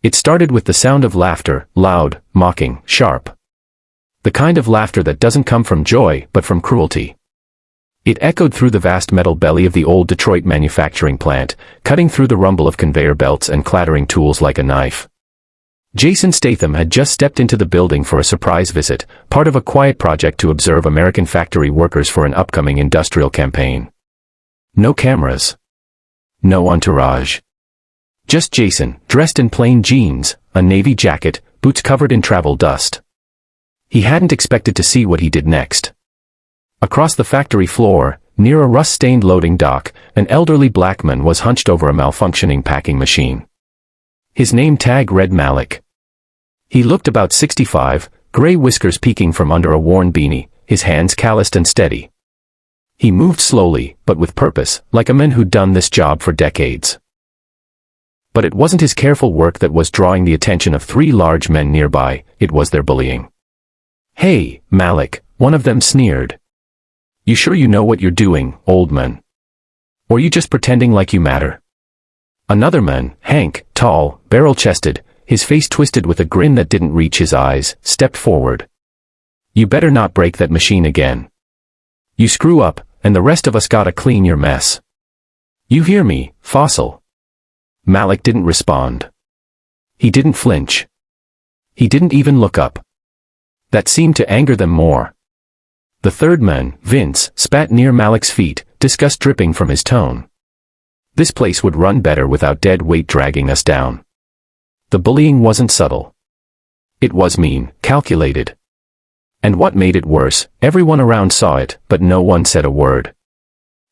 It started with the sound of laughter, loud, mocking, sharp. The kind of laughter that doesn't come from joy, but from cruelty. It echoed through the vast metal belly of the old Detroit manufacturing plant, cutting through the rumble of conveyor belts and clattering tools like a knife. Jason Statham had just stepped into the building for a surprise visit, part of a quiet project to observe American factory workers for an upcoming industrial campaign. No cameras. No entourage. Just Jason, dressed in plain jeans, a navy jacket, boots covered in travel dust. He hadn't expected to see what he did next. Across the factory floor, near a rust-stained loading dock, an elderly black man was hunched over a malfunctioning packing machine. His name tag read Malik. He looked about 65, gray whiskers peeking from under a worn beanie, his hands calloused and steady. He moved slowly, but with purpose, like a man who'd done this job for decades. But it wasn't his careful work that was drawing the attention of three large men nearby, it was their bullying. "Hey, Malik," one of them sneered. "You sure you know what you're doing, old man? Or you just pretending like you matter?" Another man, Hank, tall, barrel-chested, his face twisted with a grin that didn't reach his eyes, stepped forward. "You better not break that machine again. You screw up, and the rest of us gotta clean your mess. You hear me, fossil?" Malik didn't respond. He didn't flinch. He didn't even look up. That seemed to anger them more. The third man, Vince, spat near Malik's feet, disgust dripping from his tone. This place would run better without dead weight dragging us down. The bullying wasn't subtle. It was mean, calculated. And what made it worse, everyone around saw it, but no one said a word.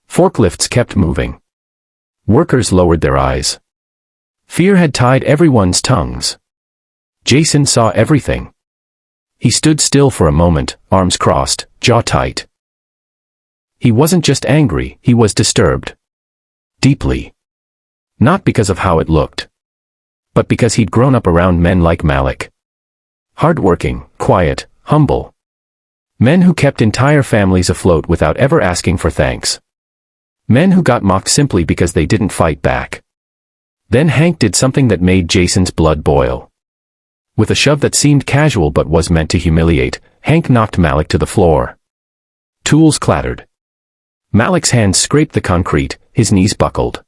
Forklifts kept moving. Workers lowered their eyes. Fear had tied everyone's tongues. Jason saw everything. He stood still for a moment, arms crossed, jaw tight. He wasn't just angry, he was disturbed. Deeply. Not because of how it looked. But because he'd grown up around men like Malik. Hardworking, quiet, humble. Men who kept entire families afloat without ever asking for thanks. Men who got mocked simply because they didn't fight back. Then Hank did something that made Jason's blood boil. With a shove that seemed casual but was meant to humiliate, Hank knocked Malik to the floor. Tools clattered. Malik's hands scraped the concrete, his knees buckled.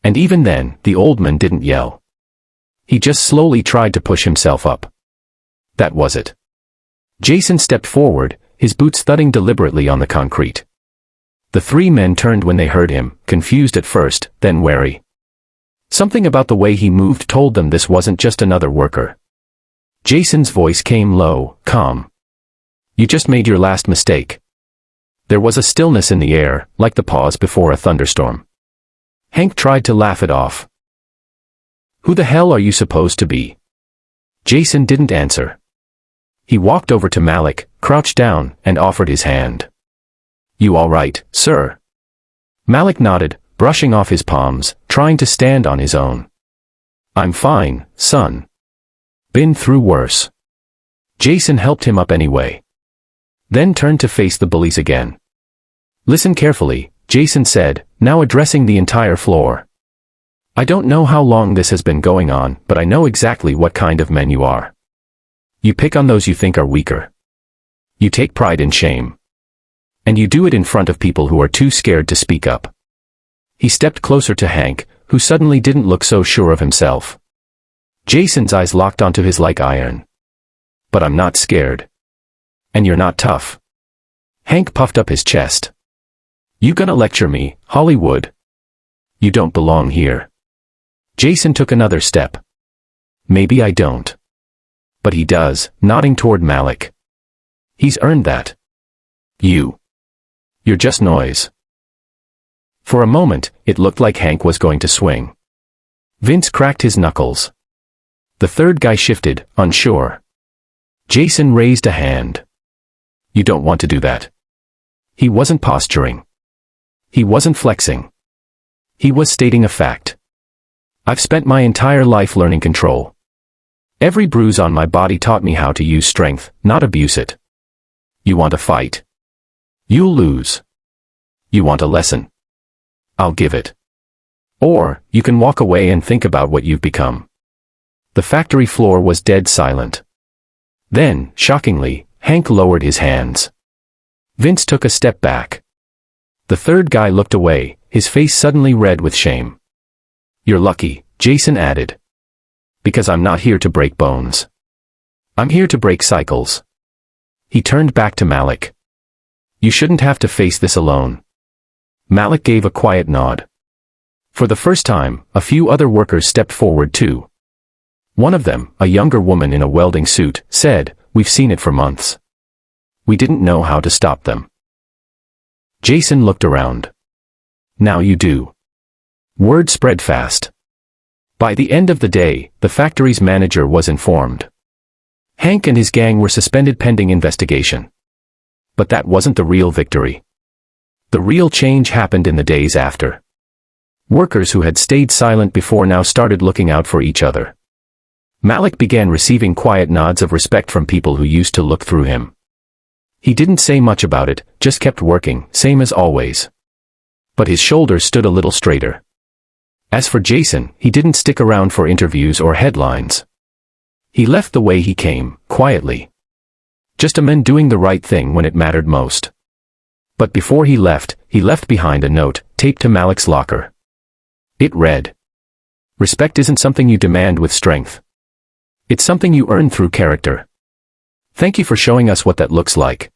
And even then, the old man didn't yell. He just slowly tried to push himself up. That was it. Jason stepped forward, his boots thudding deliberately on the concrete. The three men turned when they heard him, confused at first, then wary. Something about the way he moved told them this wasn't just another worker. Jason's voice came low, calm. "You just made your last mistake." There was a stillness in the air, like the pause before a thunderstorm. Hank tried to laugh it off. "Who the hell are you supposed to be?" Jason didn't answer. He walked over to Malik, crouched down, and offered his hand. "You all right, sir?" Malik nodded, brushing off his palms, trying to stand on his own. "I'm fine, son. Been through worse." Jason helped him up anyway. Then turned to face the bullies again. "Listen carefully," Jason said, now addressing the entire floor. "I don't know how long this has been going on, but I know exactly what kind of men you are. You pick on those you think are weaker. You take pride in shame. And you do it in front of people who are too scared to speak up." He stepped closer to Hank, who suddenly didn't look so sure of himself. Jason's eyes locked onto his like iron. "But I'm not scared. And you're not tough." Hank puffed up his chest. "You gonna lecture me, Hollywood? You don't belong here." Jason took another step. "Maybe I don't. But he does," nodding toward Malik. "He's earned that. You're just noise." For a moment, it looked like Hank was going to swing. Vince cracked his knuckles. The third guy shifted, unsure. Jason raised a hand. "You don't want to do that." He wasn't posturing. He wasn't flexing. He was stating a fact. "I've spent my entire life learning control. Every bruise on my body taught me how to use strength, not abuse it. You want a fight? You'll lose. You want a lesson? I'll give it. Or, you can walk away and think about what you've become." The factory floor was dead silent. Then, shockingly, Hank lowered his hands. Vince took a step back. The third guy looked away, his face suddenly red with shame. "You're lucky," Jason added. "Because I'm not here to break bones. I'm here to break cycles." He turned back to Malik. "You shouldn't have to face this alone." Malik gave a quiet nod. For the first time, a few other workers stepped forward too. One of them, a younger woman in a welding suit, said, "We've seen it for months. We didn't know how to stop them." Jason looked around. "Now you do." Word spread fast. By the end of the day, the factory's manager was informed. Hank and his gang were suspended pending investigation. But that wasn't the real victory. The real change happened in the days after. Workers who had stayed silent before now started looking out for each other. Malik began receiving quiet nods of respect from people who used to look through him. He didn't say much about it, just kept working, same as always. But his shoulders stood a little straighter. As for Jason, he didn't stick around for interviews or headlines. He left the way he came, quietly. Just a man doing the right thing when it mattered most. But before he left behind a note, taped to Malik's locker. It read, "Respect isn't something you demand with strength. It's something you earn through character. Thank you for showing us what that looks like."